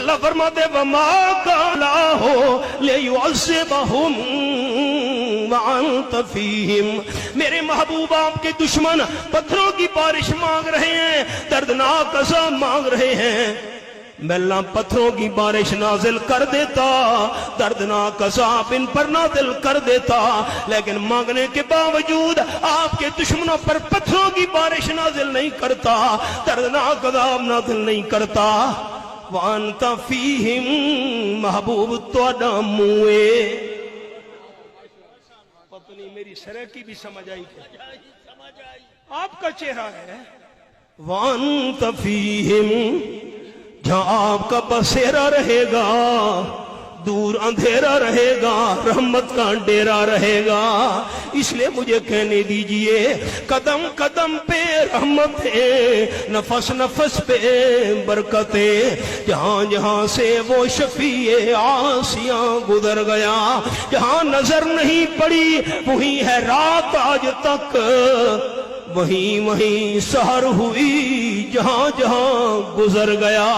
اللہ فرماتے وما کالا ہو لیعذبہم وانت فیہم، میرے محبوب آپ کے دشمن پتھروں کی بارش مانگ رہے ہیں، دردناک عذاب مانگ رہے ہیں، میں اللہ پتھروں کی بارش نازل کر دیتا، دردناک عذاب ان پر نازل کر دیتا، لیکن مانگنے کے باوجود آپ کے دشمنوں پر پتھروں کی بارش نازل نہیں کرتا، دردناک عذاب نازل نہیں کرتا۔ وَأَنْتَ فِيهِمْ، محبوب تواڈا موئے، پتہ نہیں میری سرکی بھی سمجھ آئی کہ آپ کا چہرہ ہے۔ وَأَنْتَ فِيهِمْ، جہاں آپ کا بسیرا رہے گا، دور اندھیرا رہے گا، رحمت کا ڈیرا رہے گا، اس لیے مجھے کہنے دیجئے قدم قدم پہ رحمتیں، نفس نفس پہ برکتیں، جہاں جہاں سے وہ شفیع عاصیاں گزر گیا، جہاں نظر نہیں پڑی وہی ہے رات آج تک، وہیں وہیں سحر ہوئی جہاں جہاں گزر گیا۔